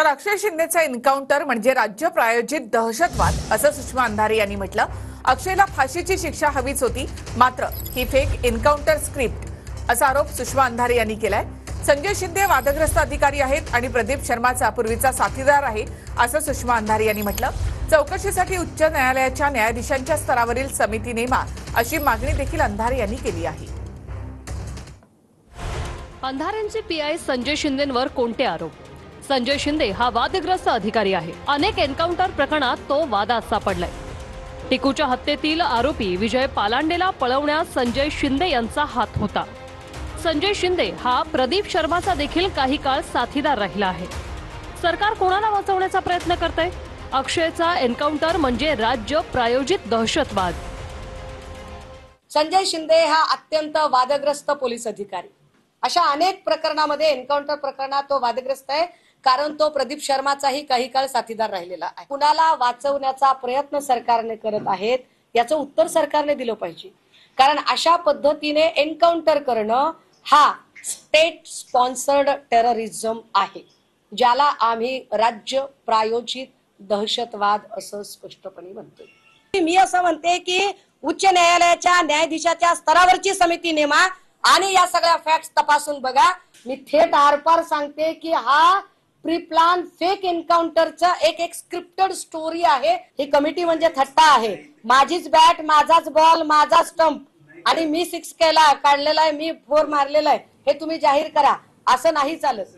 तर अक्षय शिंदेचा एन्काउंटर म्हणजे राज्य प्रायोजित दहशतवाद असं सुषमा अंधारे यांनी म्हटलं। अक्षयला फाशीची शिक्षा हवीच होती, मात्र ही फेक एन्काउंटर स्क्रिप्ट असा आरोप सुषमा अंधारे यांनी केलाय। संजय शिंदे वादग्रस्त अधिकारी आहेत आणि प्रदीप शर्माचा पूर्वीचा साथीदार आहे असं सुषमा अंधारे यांनी म्हटलं। चौकशीसाठी उच्च न्यायालयाच्या न्यायाधीशांच्या स्तरावरील समिती नेमा अशी मागणी देखील अंधारे यांनी केली आहे। अंधारेंचे पीआय संजय शिंदेंवर कोणते आरोप? संजय शिंदे हा वादग्रस्त अधिकारी आहे। अनेक एन्काउंटर प्रकरणात तो वादात सापडलाय। टिकूच्या हत्येतील आरोपी विजय पालांडेला पळवण्यात संजय शिंदे यांचा हात होता। संजय शिंदे हा प्रदीप शर्माचा देखील काही काळ साथीदार राहिला आहे। सरकार कोणाला वाचवण्याचा प्रयत्न करतंय? अक्षयचा एन्काउंटर म्हणजे राज्य प्रायोजित दहशतवाद। संजय शिंदे हा अत्यंत वादग्रस्त पोलीस अधिकारी, अशा अनेक प्रकरणामध्ये एन्काउंटर प्रकरणात तो वादग्रस्त आहे, कारण तो प्रदीप शर्माचाही काही काळ साथीदार राहिलेला आहे। कुणाला वाचवण्याचा प्रयत्न सरकारने करत आहेत याचं उत्तर सरकारने दिलं पाहिजे, कारण अशा पद्धतीने एन्काउंटर करणं हा स्टेट स्पॉन्सर्ड टेररिझम आहे, ज्याला आम्ही राज्य प्रायोजित दहशतवाद असं स्पष्टपणे म्हणतोय। मी असं म्हणते की उच्च न्यायालयाच्या न्यायाधीशाच्या स्तरावरची समिती नेमा आणि या सगळ्या फॅक्ट्स तपासून बघा। मी थेट आरपार सांगते की हा प्री प्लान फेक एन्काउंटरचा एक स्क्रिप्टेड स्टोरी आहे। ही कमिटी म्हणजे थट्टा आहे। माझीच बॅट, माझाच बॉल, माझा स्टंप आणि मी 6 केला काढलेला आहे, मी 4 मारलेला आहे, हे तुम्ही जाहीर करा, असं नाही चालत।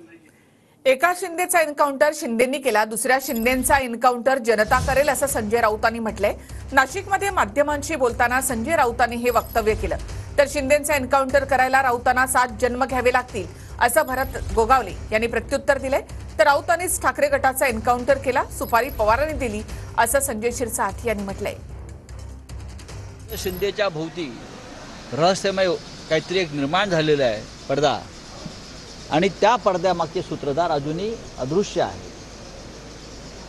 एका शिंदेचा एन्काउंटर शिंदेंनी केला, दुसऱ्या शिंदेचा एन्काउंटर जनता करेल असं संजय राऊतांनी म्हटलंय। नाशिकमध्ये माध्यमांशी बोलताना संजय राऊतांनी हे वक्तव्य केलं। तर शिंदेचा एन्काउंटर करायला राऊतांना 7 जन्म घ्यावे लागतील असं भरत गोगावले यांनी प्रत्युत्तर दिलंय। तर राऊतांनीच ठाकरे गटाचा एन्काउंटर केला, सुपारी पवारांनी दिली असं संजय शिरसाट यांनी म्हटलंय। शिंदेच्या भोवती रहस्यमय काहीतरी एक निर्माण झालेला आहे पडदा, आणि त्या पडद्यामागचे सूत्रधार अजूनही अदृश्य आहे।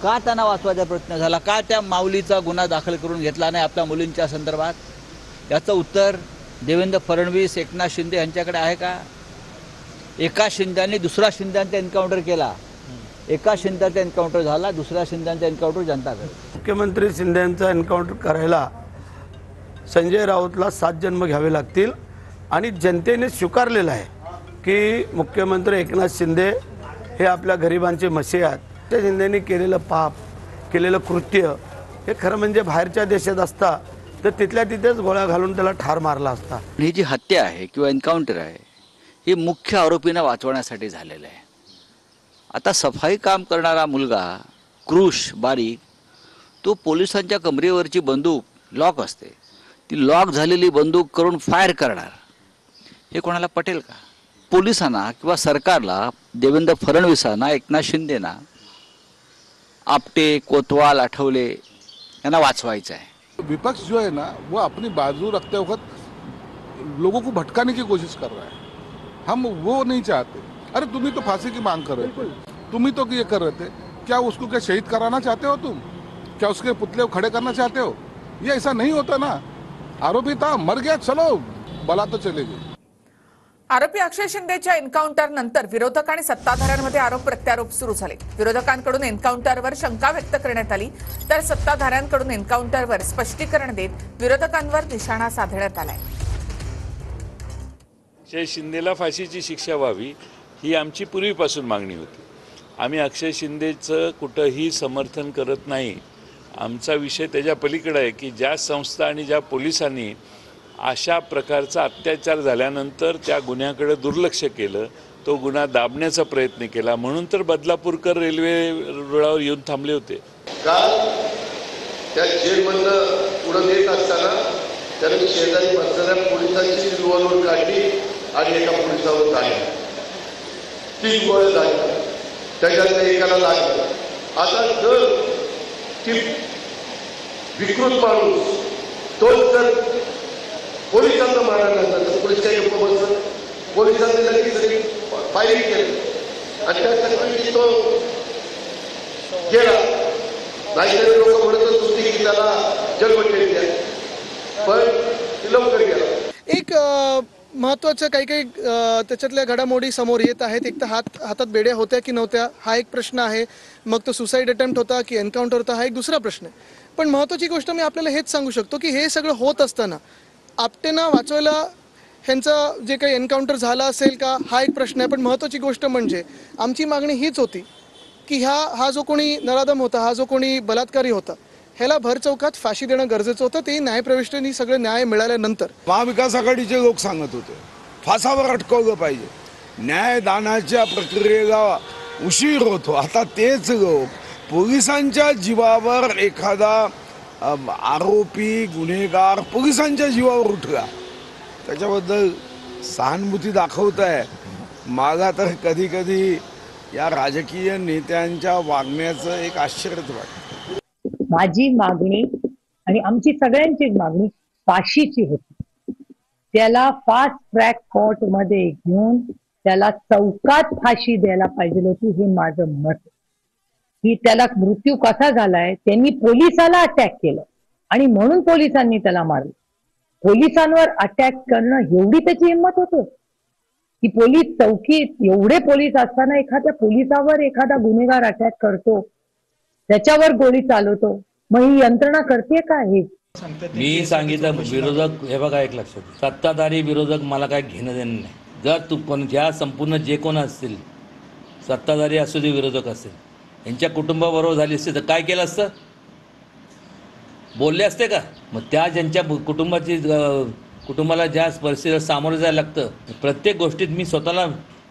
का त्यांना वाचवायचा प्रयत्न झाला? का त्या माऊलीचा गुन्हा दाखल करून घेतला नाही आपल्या मुलींच्या संदर्भात? याचं उत्तर देवेंद्र फडणवीस, एकनाथ शिंदे यांच्याकडे आहे का? एका शिंद्याने दुसरा शिंद्यांचा एन्काउंटर केला, एका शिंद्याचा एन्काउंटर झाला, दुसऱ्या शिंद्यांचा एन्काउंटर जनता करेल। मुख्यमंत्री शिंदेंचा एन्काउंटर करायला संजय राऊतला 7 जन्म घ्यावे लागतील, आणि जनतेने स्वीकारलेलं आहे की मुख्यमंत्री एकनाथ शिंदे हे आपल्या गरिबांचे मसीहा आहेत। त्या शिंदेने केलेलं पाप, केलेलं कृत्य हे खरं म्हणजे बाहेरच्या देशात असता तर तिथल्या तिथेच गोळ्या घालून त्याला ठार मारला असता। ही जी हत्या आहे किंवा एन्काउंटर आहे ही मुख्य आरोपींना वाचवण्यासाठी झालेलं आहे। आता सफाई काम करणारा मुलगा क्रूश बारीक, तो पोलिसांच्या कमरेवरची बंदूक लॉक असते, ती लॉक झालेली बंदूक करून फायर करणार, हे कोणाला पटेल का? पोलिसांना किंवा सरकारला, देवेंद्र फडणवीसांना, एकनाथ शिंदेना, आपटे, कोतवाल, आठवले यांना वाचवायचं आहे। विपक्ष जो है ना वो अपनी बाजू रखते वक्त लोगों को भटकाने की कोशिश कर रहा है। हम वो नहीं चाहते। अरे तुम ही तो फांसी की मांग कर रहे थे, तुम ही तो ये कर रहे थे। क्या उसको क्या शहीद कराना चाहते हो तुम? क्या उसके पुतले खड़े करना चाहते हो? ये ऐसा नहीं होता ना। आरोपी था, मर गया, चलो बला तो चलेगी। आरोपी अक्षय शिंदेच्या एन्काउंटर नंतर विरोधक आणि सत्ताधाऱ्यांमध्ये आरोप प्रत्यारोप सुरू झाले। विरोधकांकडून एन्काउंटरवर शंका व्यक्त करण्यात आली, तर सत्ताधाऱ्यांकडून एन्काउंटरवर स्पष्टीकरण देत विरोधकांवर निशाणा साधण्यात आलाय। अक्षय शिंदेला फाशीची शिक्षा व्हावी ही आमची पूर्वीपासून मागणी होती। आम्ही अक्षय शिंदेचं कुठंही समर्थन करत नाही। आमचा विषय त्याच्या पलीकडे आहे की ज्या संस्था आणि ज्या पोलिसांनी अशा प्रकारचा अत्याचार झाल्यानंतर त्या गुन्ह्याकडे दुर्लक्ष केलं, तो गुन्हा दाबण्याचा प्रयत्न केला, म्हणून तर बदलापूरकर रेल्वे रुळावर येऊन थांबले होते। काल त्या जेलमधनं उडत येत असताना त्यांनी शेजारी बसलेल्या पोलिसांची रिव्हॉल्वर काढली आणि एका पोलिसावर काढली, 3 गोळ्या झाल्या, त्याच्यातल्या एकाला लागलं। आता जर ती विकृत माणूस तोच जर पोलिसांना मारायला लागला तर पोलीस काही गप्प बसत? पोलिसांनी लगेच फायरिंग केलं आणि त्यासाठी तो गेला। नाहीतरी लोक म्हणत होते की त्याला जन्मठेप द्या, पण लवकर गेला। एक महत्त्वाच्या काही काही त्याच्यातल्या घडामोडी समोर येत आहेत. एक तर हातात बेड्या होत्या की नव्हत्या हा एक प्रश्न आहे, मग तो सुसाईड अटेम्प्ट होता की एन्काउंटर होता हा एक दुसरा प्रश्न आहे. पण महत्त्वाची गोष्ट मी आपल्याला हेच सांगू शकतो की हे सगळं होत असताना आपटेंना वाचवायला ह्यांचं जे काही एन्काउंटर झाला असेल का हा एक प्रश्न आहे. पण महत्त्वाची गोष्ट म्हणजे आमची मागणी हीच होती की हा जो कोणी नराधम होता, हा जो कोणी बलात्कारी होता, ह्याला भर चौकात फाशी देणं गरजेचं होतं. ते न्यायप्रविष्टांनी सगळे न्याय मिळाल्यानंतर. महाविकास आघाडीचे लोक सांगत होते फासावर अटकवलं पाहिजे, न्यायदानाच्या प्रक्रियेला उशीर होतो. आता तेच लोक पोलिसांच्या जीवावर एखादा आरोपी गुन्हेगार पोलिसांच्या जीवावर उठला त्याच्याबद्दल सहानुभूती दाखवत आहे. मला तर कधी कधी या राजकीय नेत्यांच्या वागण्याचं एक आश्चर्यच वाटतं. माझी मागणी आणि आमची सगळ्यांचीच मागणी फाशीची होती. त्याला फास्ट ट्रॅक कोर्ट मध्ये घेऊन त्याला चौकात फाशी द्यायला पाहिजे होती, हे माझं मत. की त्याला मृत्यू कसा झालाय, त्यांनी पोलिसाला अटॅक केलं आणि म्हणून पोलिसांनी त्याला मारलं. पोलिसांवर अटॅक करणं एवढी त्याची हिंमत होते की पोलीस चौकीत एवढे पोलीस असताना एखाद्या पोलिसावर एखादा गुन्हेगार अटॅक करतो, त्याच्यावर गोळी चालवतो, मग ही यंत्रणा करते का? हे मी सांगितलं विरोधक, हे बघा एक लक्षात, सत्ताधारी विरोधक मला काय घेणं देणं नाही. जर तू कोण ह्या संपूर्ण जे कोण असतील, सत्ताधारी असू दे विरोधक असेल, यांच्या कुटुंबाबरोबर झाली असते तर काय केलं असतं? बोलले असते का? मग त्या ज्यांच्या कुटुंबाला ज्या परिस्थितीला सामोरं जायला लागतं, प्रत्येक गोष्टीत मी स्वतःला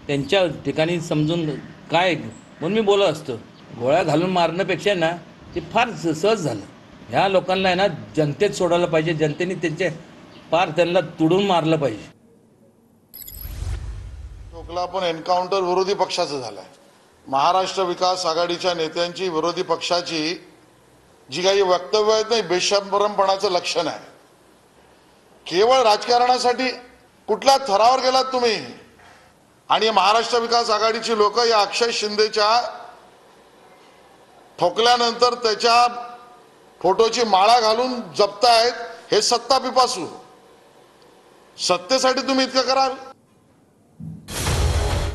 त्यांच्या ठिकाणी समजून काय म्हणून मी बोलत असतो. गोळ्या घालून मारण्यापेक्षा ना ते फार सहज झालं. ह्या लोकांना आहे ना जनतेत सोडायला पाहिजे, जनतेने त्यांचे फार त्यांना तुडून मारलं पाहिजे. टोकला पण एन्काउंटर विरोधी पक्षाचं झालंय. महाराष्ट्र विकास आघाडीच्या नेत्यांची विरोधी पक्षाची जी काही वक्तव्य आहेत नाही, बेशरमपणाचं लक्षण आहे. केवळ राजकारणासाठी कुठल्या थरावर गेलात तुम्ही? आणि महाराष्ट्र विकास आघाडीची लोक या अक्षय शिंदेच्या ठोकल्यानंतर त्याच्या फोटोची माळा घालून जपतायत. हे सत्ता पिपासू. सत्तेसाठी तुम्ही इतकं कराल?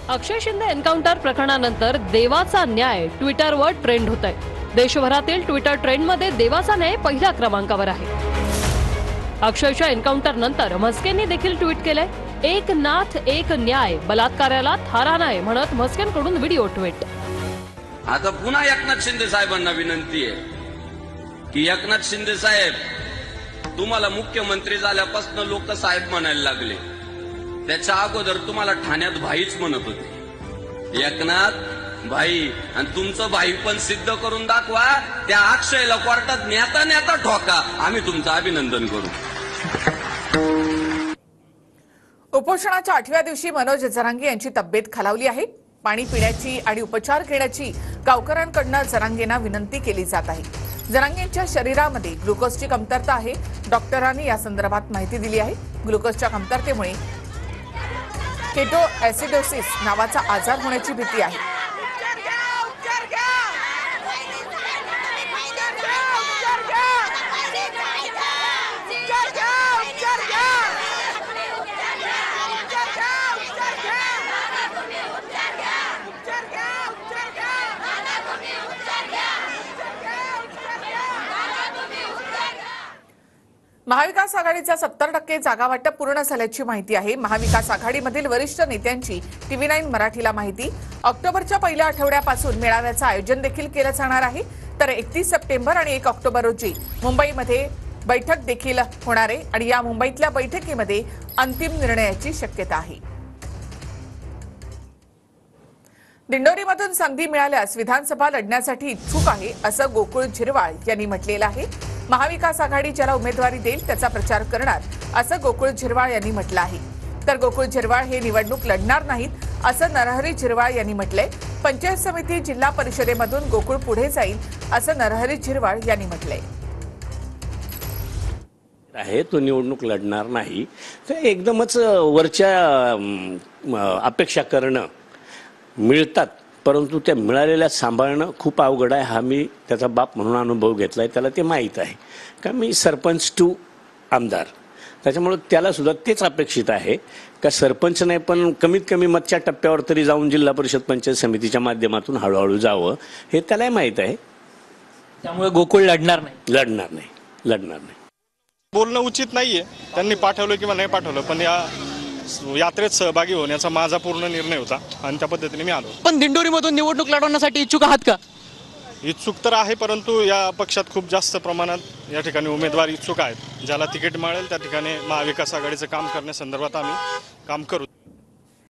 अक्षय शिंदे एन्काउंटर प्रकरणानंतर देवाचा न्याय ट्विटरवर ट्रेंड होत आहे. देशभरातील ट्विटर ट्रेंडमध्ये देवाचा न्याय पहिल्या क्रमांकावर आहे. अक्षयच्या एन्काउंटर नंतर म्हस्केंनी देखील ट्विट केलंय, एक नाथ एक न्याय, बलात्काराला थारा नाही म्हणत म्हस्केंकडून व्हिडिओ ट्विट. आता पुन्हा एकनाथ शिंदे साहेबांना विनंती आहे की एकनाथ शिंदे साहेब, तुम्हाला मुख्यमंत्री झाल्यापासून लोक साहेब म्हणायला लागले. त्याच्या अगोदर तुम्हाला ठाण्यात भाईच म्हणत होते. एकनाथ भाई, आणि तुमचं भाई पण सिद्ध करून दाखवा. त्या अक्षयला कोर्टात नेता नेता ठोका, आम्ही तुमचं अभिनंदन करू. उपोषणाच्या 8व्या दिवशी मनोज जरांगे यांची तब्येत खालावली आहे. पाणी पिण्याची आणि उपचार घेण्याची गावकऱ्यांकडून जरांगेंना विनंती केली जात आहे. जरांगेंच्या शरीरामध्ये ग्लुकोजची कमतरता आहे. डॉक्टरांनी या संदर्भात माहिती दिली आहे. ग्लुकोजच्या कमतरतेमुळे केटोएसिडोसिस नावाचा आजार होण्याची भीती आहे. महाविकास आघाडीचा 70% जागा वाटप पूर्ण झाल्याची माहिती आहे. महाविकास आघाडीमधील वरिष्ठ नेत्यांची TV9 मराठीला माहिती. ऑक्टोबरच्या पहिल्या आठवड्यापासून मेळाव्याचं आयोजन देखील केलं जाणार आहे. तर 31 सप्टेंबर आणि 1 ऑक्टोबर रोजी मुंबईमध्ये बैठक देखील होणार आहे आणि या मुंबईतल्या बैठकीमध्ये अंतिम निर्णयाची शक्यता आहे. दिंडोरीमधून संधी मिळाल्यास विधानसभा लढण्यासाठी इच्छुक आहे असं गोकुळ झिरवाळ यांनी म्हटलेलं आहे. महाविकास आघाडी ज्याला उमेदवारी देईल त्याचा प्रचार करणार असं गोकुळ झिरवाळ यांनी म्हटलं आहे. तर गोकुळ झिरवाळ हे निवडणूक लढणार नाहीत असं नरहरी झिरवाळ यांनी म्हटलंय. पंचायत समिती जिल्हा परिषदेमधून गोकुळ पुढे जाईल असं नरहरी झिरवाळ यांनी म्हटलंय. आहे तो निवडणूक लढणार नाही, तर एकदमच वरच्या अपेक्षा करणं मिळतात, परंतु त्या मिळालेल्या सांभाळणं खूप अवघड आहे. हा मी त्याचा बाप म्हणून अनुभव घेतला आहे, त्याला ते माहीत आहे. का मी सरपंच टू आमदार, त्याच्यामुळं त्याला सुद्धा तेच अपेक्षित आहे का सरपंच नाही पण कमीत कमी मधच्या टप्प्यावर तरी जाऊन जिल्हा परिषद पंचायत समितीच्या माध्यमातून हळूहळू जावं हे त्यालाही माहीत आहे. त्यामुळे गोकुळ लढणार नाही. लढणार नाही. बोलणं उचित नाहीये. त्यांनी पाठवलं किंवा नाही पाठवलं, पण या यात्रेत सहभागी होण्याचा माझा पूर्ण निर्णय होता आणि त्या पद्धतीने मी आलो. पण दिंडोरीमधून निवडणूक लढवण्यासाठी इच्छुक आहात का? इच्छुक तर आहे, परंतु या पक्षात खूप जास्त प्रमाणात या ठिकाणी उमेदवार इच्छुक आहेत. ज्याला तिकीट मिळेल त्या ठिकाणी महाविकास आघाडीचं काम करण्यासंदर्भात आम्ही काम करू.